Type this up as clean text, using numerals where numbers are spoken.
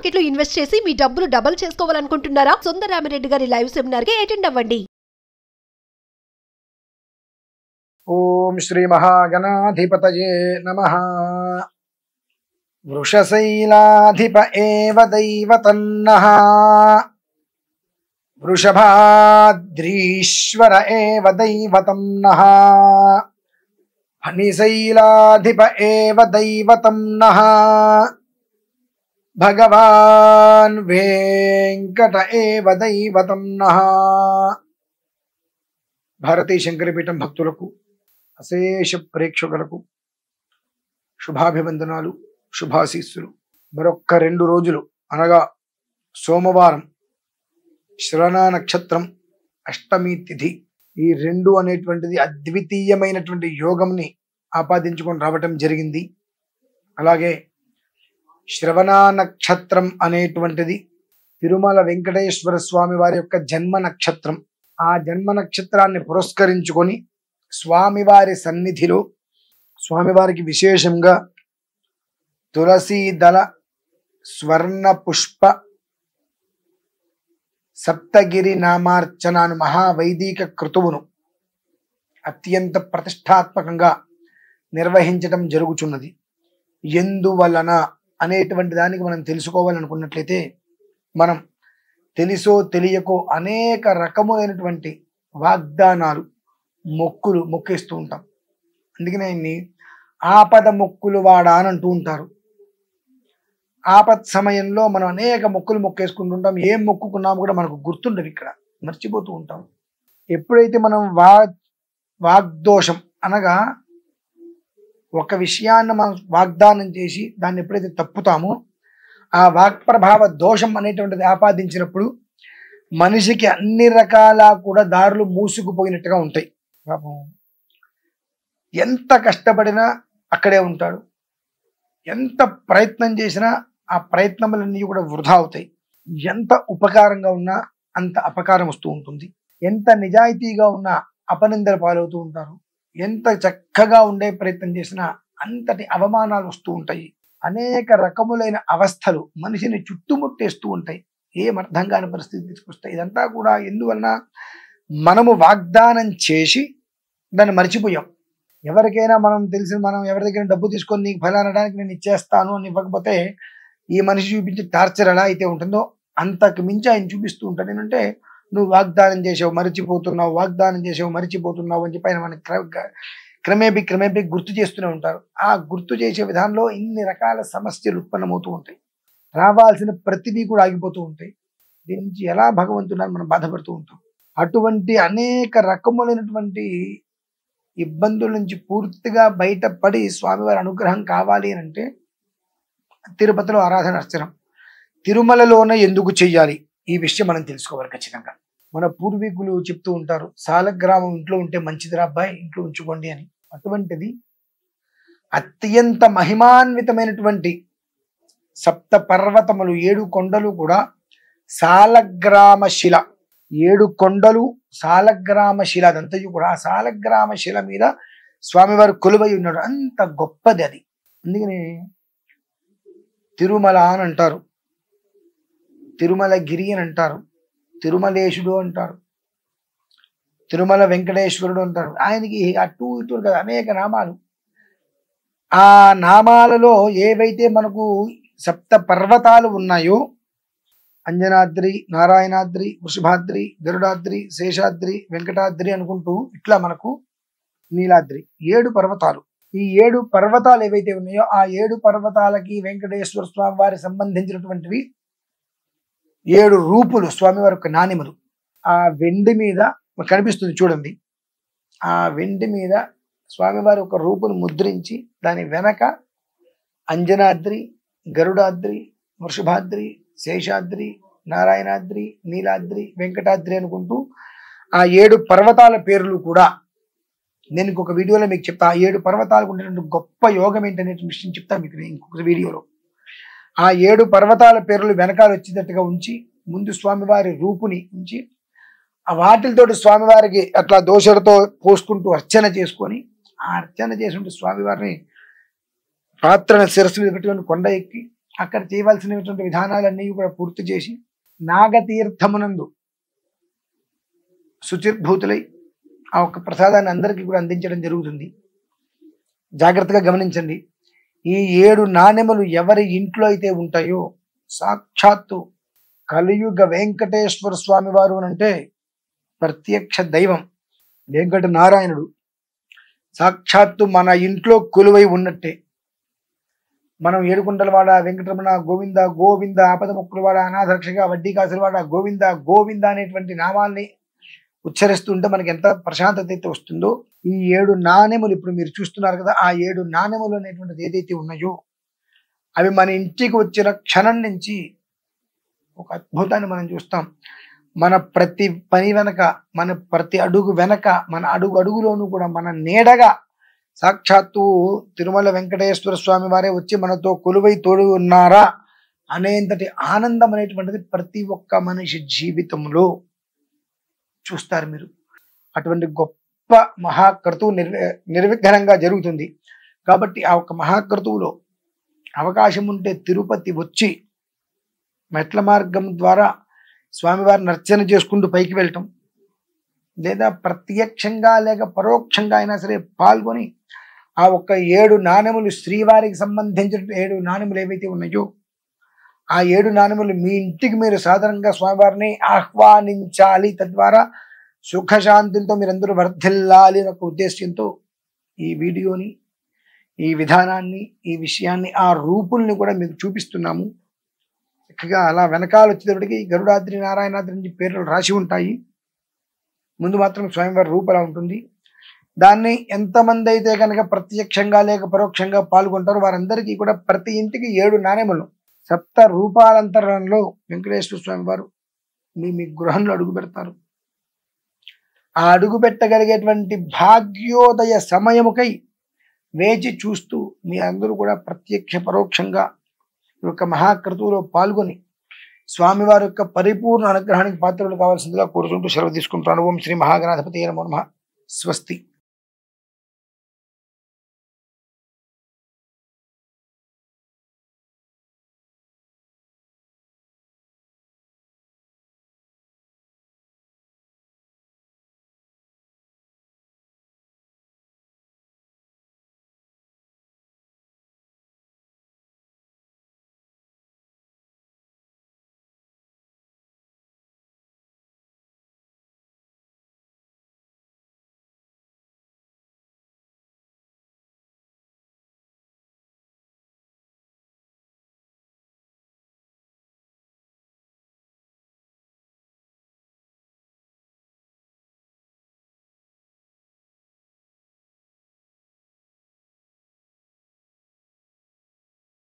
Market లో invest చేసి మీ డబ్బులు డబుల్ చేసుకోవాలనుకుంటున్నారా? సుందరరామిరెడ్డి గారి లైవ్ సెమినార్ కి అటెండ్ అవ్వండి. ఓం శ్రీ మహాగణాధిపతయే నమః. వృషశైలాధిప ఏవ దైవతన్నః వృషభాద్రీశ్వర ఏవ దైవతం నః ఫణిశైలాధిప ఏవ దైవతం నః భగవాన్ వెంకట ఏవ దైవతం నః. భారతీ శంకరపీఠం భక్తులకు, అశేష ప్రేక్షకులకు శుభాభివందనాలు, శుభాశీస్సులు. మరొక్క 2 రోజులు అనగా సోమవారం శ్రవణ నక్షత్రం, అష్టమి తిథి, ఈ 2 అనేటువంటిది అద్వితీయమైనటువంటి యోగంని ఆపాదించుకొని రావటం జరిగింది. అలాగే శ్రవణ నక్షత్రం అనేటువంటిది తిరుమల వెంకటేశ్వర స్వామి వారి యొక్క జన్మ నక్షత్రం. ఆ జన్మ నక్షత్రాన్ని పురస్కరించుకొని స్వామివారి సన్నిధిలో స్వామివారికి విశేషంగా తులసీదళ స్వర్ణ పుష్ప సప్తగిరి నామార్చనాను మహావైదిక క్రతువును అత్యంత ప్రతిష్టాత్మకంగా నిర్వహించటం జరుగుతున్నది. ఎందువలన అనేటువంటి దానికి మనం తెలుసుకోవాలనుకున్నట్లయితే, మనం తెలిసో తెలియకో అనేక రకములైనటువంటి వాగ్దానాలు, మొక్కులు మొక్కేస్తూ ఉంటాం. అందుకనే ఆయన్ని ఆపద మొక్కులు వాడా అని అంటూ ఉంటారు. ఆపత్ సమయంలో మనం అనేక మొక్కులు మొక్కేసుకుంటుంటాం. ఏం మొక్కుకున్నాము కూడా మనకు గుర్తుండదు, ఇక్కడ మర్చిపోతూ ఉంటాం. ఎప్పుడైతే మనం వాగ్దోషం అనగా ఒక విషయాన్ని మనం వాగ్దానం చేసి దాన్ని ఎప్పుడైతే తప్పుతామో, ఆ వాక్ప్రభావ దోషం అనేటువంటిది ఆపాదించినప్పుడు మనిషికి అన్ని రకాల కూడా దారులు మూసుకుపోయినట్టుగా ఉంటాయి. పాపం ఎంత కష్టపడినా అక్కడే ఉంటాడు, ఎంత ప్రయత్నం చేసినా ఆ ప్రయత్నములన్నీ కూడా వృధా అవుతాయి. ఎంత ఉపకారంగా ఉన్నా అంత అపకారం వస్తూ ఉంటుంది. ఎంత నిజాయితీగా ఉన్నా అపనిందల పాలవుతూ ఉంటారు. ఎంత చక్కగా ఉండే ప్రయత్నం చేసినా అంతటి అవమానాలు వస్తూ ఉంటాయి. అనేక రకములైన అవస్థలు మనిషిని చుట్టుముట్టేస్తూ ఉంటాయి. ఏం అర్థం కాని పరిస్థితి తీసుకొస్తాయి. ఇదంతా కూడా ఎందువలన మనము వాగ్దానం చేసి దాన్ని మర్చిపోయాం. ఎవరికైనా మనం తెలిసిన, మనం ఎవరి దగ్గర డబ్బు తీసుకొని నీకు ఫలానడానికి నేను ఇచ్చేస్తాను అని ఇవ్వకపోతే ఈ మనిషి చూపించే టార్చర్ ఎలా అయితే ఉంటుందో అంతకు మించి ఆయన చూపిస్తూ ఉంటాడు. ఏంటంటే నువ్వు వాగ్దానం చేసావు మరిచిపోతున్నావు, వాగ్దానం చేసావు మరిచిపోతున్నావు అని చెప్పి ఆయన మనకి క్రమేపీ గుర్తు చేస్తూనే ఉంటారు. ఆ గుర్తు చేసే విధానంలో ఇన్ని రకాల సమస్యలు ఉత్పన్నమవుతూ ఉంటాయి. రావాల్సిన ప్రతిదీ కూడా ఆగిపోతూ ఉంటాయి. దీని నుంచి ఎలా భగవంతుడు మనం బాధపడుతూ ఉంటాం. అటువంటి అనేక రకములైనటువంటి ఇబ్బందుల నుంచి పూర్తిగా బయటపడి స్వామివారి అనుగ్రహం కావాలి అని అంటే తిరుపతిలో ఆరాధన అర్చనం తిరుమలలోనే ఎందుకు చెయ్యాలి, ఈ విషయం మనం తెలుసుకోవాలి ఖచ్చితంగా. మన పూర్వీకులు చెప్తూ ఉంటారు, సాలగ్రామం ఇంట్లో ఉంటే మంచిదిరా అబ్బాయి, ఇంట్లో ఉంచుకోండి అని. అటువంటిది అత్యంత మహిమాన్వితమైనటువంటి సప్త పర్వతములు, 7 కొండలు కూడా సాలగ్రామ శిల, 7 కొండలు సాలగ్రామ శిల, అదంతయు కూడా ఆ సాలగ్రామ శిల మీద స్వామివారు కొలువై ఉన్నాడు. అంత గొప్పది అది. అందుకని తిరుమల అని అంటారు, తిరుమలగిరి అని అంటారు, తిరుమలేశుడు అంటారు, తిరుమల వెంకటేశ్వరుడు అంటారు. ఆయనకి అటు ఇటు కదా అనేక నామాలు. ఆ నామాలలో ఏవైతే మనకు సప్త పర్వతాలు ఉన్నాయో, అంజనాద్రి, నారాయణాద్రి, వృషభాద్రి, గరుడాద్రి, శేషాద్రి, వెంకటాద్రి అనుకుంటూ ఇట్లా మనకు నీలాద్రి 7 పర్వతాలు. ఈ 7 పర్వతాలు ఏవైతే ఉన్నాయో ఆ 7 పర్వతాలకి వెంకటేశ్వర స్వామి వారికి సంబంధించినటువంటివి 7 రూపులు, స్వామివారి యొక్క నాణెములు. ఆ వెండి మీద కనిపిస్తుంది చూడండి, ఆ వెండి మీద స్వామివారి ఒక రూపును ముద్రించి దాని వెనక అంజనాద్రి, గరుడాద్రి, వృషభాద్రి, శేషాద్రి, నారాయణాద్రి, నీలాద్రి, వెంకటాద్రి అనుకుంటూ ఆ 7 పర్వతాల పేర్లు కూడా నేను ఇంకొక వీడియోలో మీకు చెప్తా. ఆ 7 పర్వతాలకు ఉండేటువంటి గొప్ప యోగం ఏంటనే విషయం చెప్తాను మీకు ఇంకొక వీడియోలో. ఆ 7 పర్వతాల పేర్లు వెనకాల వచ్చేటట్టుగా ఉంచి ముందు స్వామివారి రూపుని ఉంచి ఆ వాటితోటి స్వామివారికి అట్లా దోషలతో పోసుకుంటూ అర్చన చేసుకొని, ఆ అర్చన చేసుకుంటూ స్వామివారిని పాత్రను శిరస్సు మీద పెట్టుకొని కొండ ఎక్కి అక్కడ చేయవలసినటువంటి విధానాలన్నీ కూడా పూర్తి చేసి నాగతీర్థమునందు శుచిర్భూతులై ఆ ఒక్క ప్రసాదాన్ని అందరికీ కూడా అందించడం జరుగుతుంది. జాగ్రత్తగా గమనించండి. ఈ 7 నాణెములు ఎవరి ఇంట్లో అయితే ఉంటాయో సాక్షాత్తు కలియుగ వెంకటేశ్వర స్వామి వారు అంటే ప్రత్యక్ష దైవం వెంకట నారాయణుడు సాక్షాత్తు మన ఇంట్లో కొలువై ఉన్నట్టే. మనం ఏడుకుంటలవాడ వెంకటరమణ గోవింద గోవింద ఆపద ముక్కులవాడ అనాథరక్షగా వడ్డీ కాసులవాడ గోవింద గోవింద అనేటువంటి నామాల్ని ఉచ్చరిస్తుంటే మనకి ఎంత ప్రశాంతత అయితే వస్తుందో, ఈ 7 నాణెములు ఇప్పుడు మీరు చూస్తున్నారు కదా, ఆ 7 నాణెములు అనేటువంటిది ఏదైతే ఉన్నాయో అవి మన ఇంటికి వచ్చిన క్షణం నుంచి ఒక అద్భుతాన్ని మనం చూస్తాం. మన ప్రతి పని వెనక, మన ప్రతి అడుగు వెనక, మన అడుగులోనూ కూడా మన నీడగా సాక్షాత్తు తిరుమల వెంకటేశ్వర స్వామి వారే వచ్చి మనతో కొలువై తోడు ఉన్నారా అనేంతటి ఆనందం అనేటువంటిది ప్రతి ఒక్క మనిషి జీవితంలో చూస్తారు మీరు. అటువంటి గొప్ప మహాక్రతువు నిర్విఘ్నంగా జరుగుతుంది. కాబట్టి ఆ ఒక్క మహాక్రతువులో అవకాశం ఉంటే తిరుపతి వచ్చి మెట్ల మార్గం ద్వారా స్వామివారిని అర్చన చేసుకుంటూ పైకి వెళ్ళటం, లేదా ప్రత్యక్షంగా లేక పరోక్షంగా అయినా సరే పాల్గొని ఆ ఒక్క 7 నాణెములు శ్రీవారికి సంబంధించిన 7 నాణెములు ఏవైతే ఉన్నాయో ఆ 7 నాణెములు మీ ఇంటికి మీరు సాధారణంగా స్వామివారిని ఆహ్వానించాలి, తద్వారా సుఖశాంతులతో మీరందరూ వర్ధిల్లాలి అనే ఒక ఉద్దేశంతో ఈ వీడియోని, ఈ విధానాన్ని, ఈ విషయాన్ని, ఆ రూపుల్ని కూడా మీకు చూపిస్తున్నాము. చక్కగా అలా వెనకాల వచ్చేటప్పటికి గరుడాద్రి నారాయణాద్రి నుంచి పేర్లు రాసి ఉంటాయి. ముందు మాత్రం స్వామివారి రూపు అలా ఉంటుంది. దాన్ని ఎంతమంది అయితే కనుక ప్రత్యక్షంగా లేక పరోక్షంగా పాల్గొంటారో వారందరికీ కూడా ప్రతి ఇంటికి 7 నాణెములు 7 రూపాలంతరంలో వెంకటేశ్వర స్వామి వారు మీ గృహంలో అడుగు పెడతారు. ఆ అడుగు పెట్టగలిగేటువంటి భాగ్యోదయ సమయముకై వేచి చూస్తూ మీ అందరూ కూడా ప్రత్యక్ష పరోక్షంగా ఈ యొక్క మహాక్రతువులో పాల్గొని స్వామివారి యొక్క పరిపూర్ణ అనుగ్రహానికి పాత్రలు కావాల్సిందిగా కోరుకుంటూ సెలవు తీసుకుంటాను. ఓం శ్రీ మహాగణాధిపతి నమో నమః. స్వస్తి.